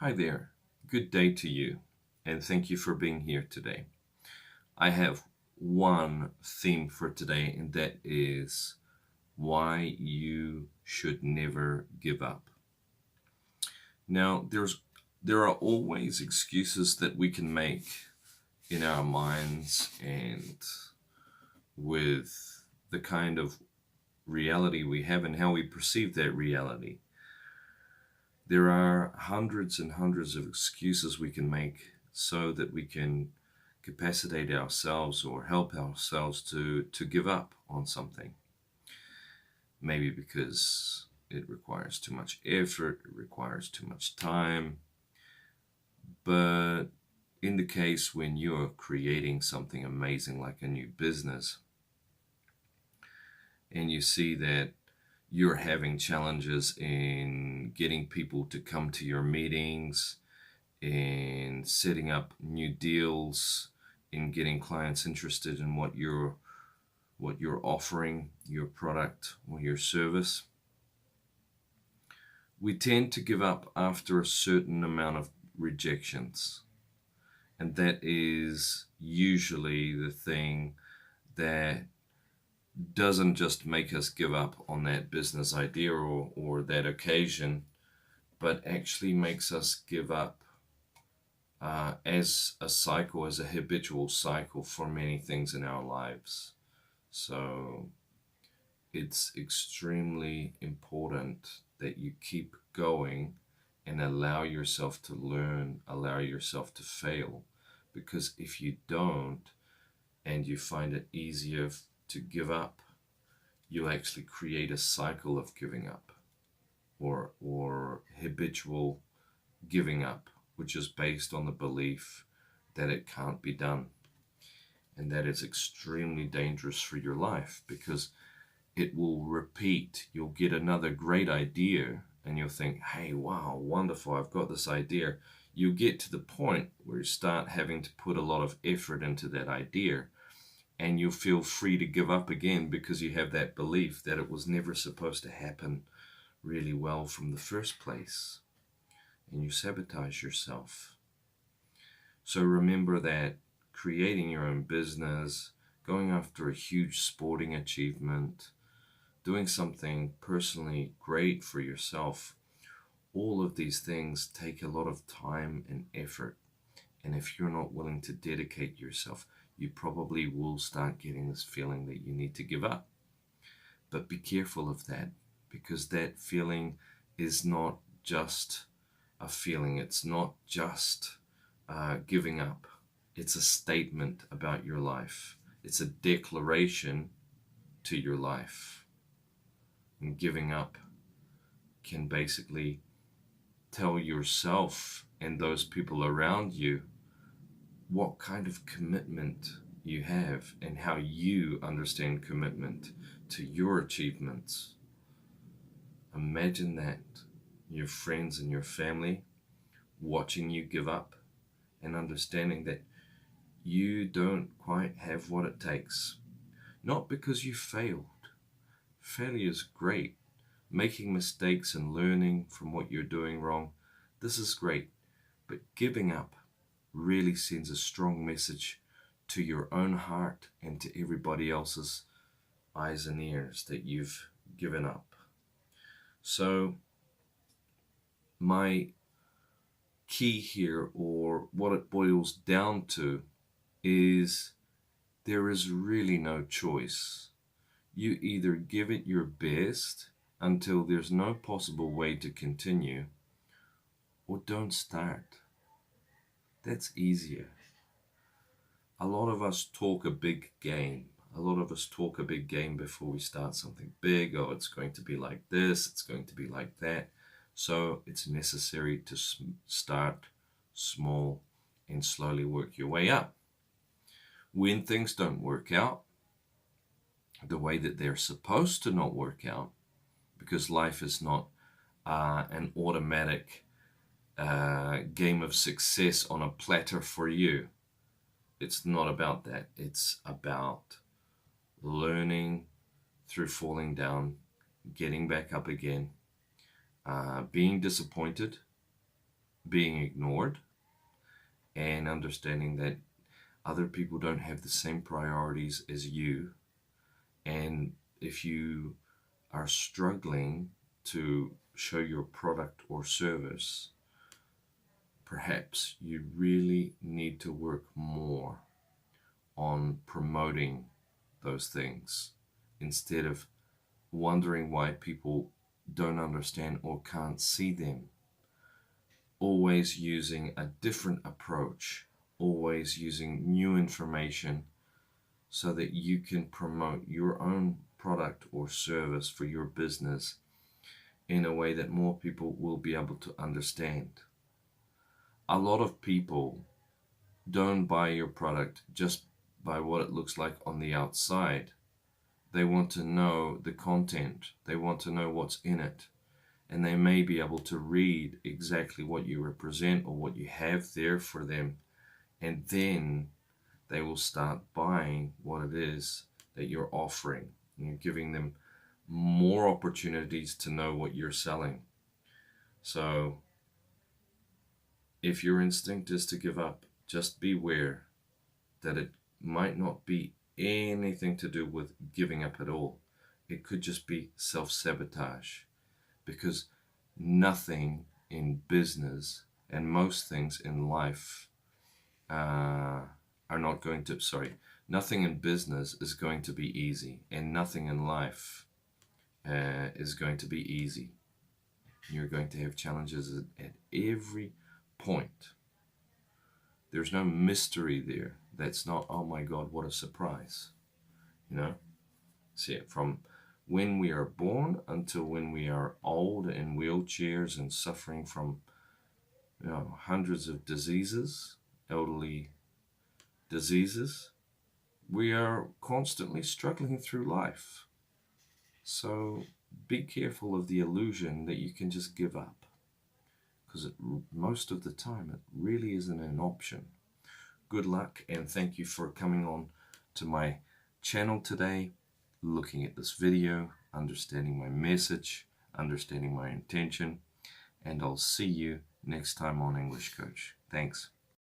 Hi there. Good day to you, and thank you for being here today. I have one theme for today, and that is why you should never give up. Now, there are always excuses that we can make in our minds and with the kind of reality we have and how we perceive that reality. There are hundreds and hundreds of excuses we can make so that we can capacitate ourselves or help ourselves to give up on something. Maybe because it requires too much effort, it requires too much time. But in the case when you're creating something amazing like a new business and you see that you're having challenges in getting people to come to your meetings, in setting up new deals, in getting clients interested in what you're offering, your product or your service, we tend to give up after a certain amount of rejections. And that is usually the thing that doesn't just make us give up on that business idea or that occasion, but actually makes us give up as a cycle, as a habitual cycle for many things in our lives. So it's extremely important that you keep going and allow yourself to learn, allow yourself to fail. Because if you don't and you find it easier to give up, you'll actually create a cycle of giving up or habitual giving up, which is based on the belief that it can't be done. And that is extremely dangerous for your life because it will repeat. You'll get another great idea and you'll think, hey, wow, wonderful, I've got this idea. You get to the point where you start having to put a lot of effort into that idea and you feel free to give up again because you have that belief that it was never supposed to happen really well from the first place. And you sabotage yourself. So remember that creating your own business, going after a huge sporting achievement, doing something personally great for yourself, all of these things take a lot of time and effort. And if you're not willing to dedicate yourself, you probably will start getting this feeling that you need to give up. But be careful of that because that feeling is not just a feeling, it's not just giving up. It's a statement about your life, it's a declaration to your life. And giving up can basically tell yourself and those people around you what kind of commitment you have and how you understand commitment to your achievements. Imagine that your friends and your family watching you give up and understanding that you don't quite have what it takes. Not because you failed. Failure is great. Making mistakes and learning from what you're doing wrong, this is great. But giving up really sends a strong message to your own heart and to everybody else's eyes and ears that you've given up. So my key here, or what it boils down to, is there is really no choice. You either give it your best until there's no possible way to continue, or don't start. That's easier. A lot of us talk a big game. A lot of us talk a big game before we start something big. Oh, it's going to be like this, it's going to be like that. So it's necessary to start small and slowly work your way up. When things don't work out the way that they're supposed to not work out, because life is not an automatic game of success on a platter for you. It's not about that. It's about learning through falling down, getting back up again, being disappointed, being ignored, and understanding that other people don't have the same priorities as you. And if you are struggling to show your product or service, perhaps you really need to work more on promoting those things instead of wondering why people don't understand or can't see them. Always using a different approach, always using new information so that you can promote your own product or service for your business in a way that more people will be able to understand. A lot of people don't buy your product just by what it looks like on the outside. They want to know the content. They want to know what's in it. And they may be able to read exactly what you represent or what you have there for them. And then they will start buying what it is that you're offering. You're giving them more opportunities to know what you're selling. So if your instinct is to give up, just beware that it might not be anything to do with giving up at all. It could just be self-sabotage, because nothing in business and most things in life are not going to, nothing in business is going to be easy, and nothing in life is going to be easy. You're going to have challenges at every point. There's no mystery there. That's not, oh my God, what a surprise. See, from when we are born until when we are old in wheelchairs and suffering from hundreds of diseases, elderly diseases, we are constantly struggling through life. So be careful of the illusion that you can just give up, because most of the time it really isn't an option. Good luck, and thank you for coming on to my channel today, looking at this video, understanding my message, understanding my intention, and I'll see you next time on English Coach. Thanks.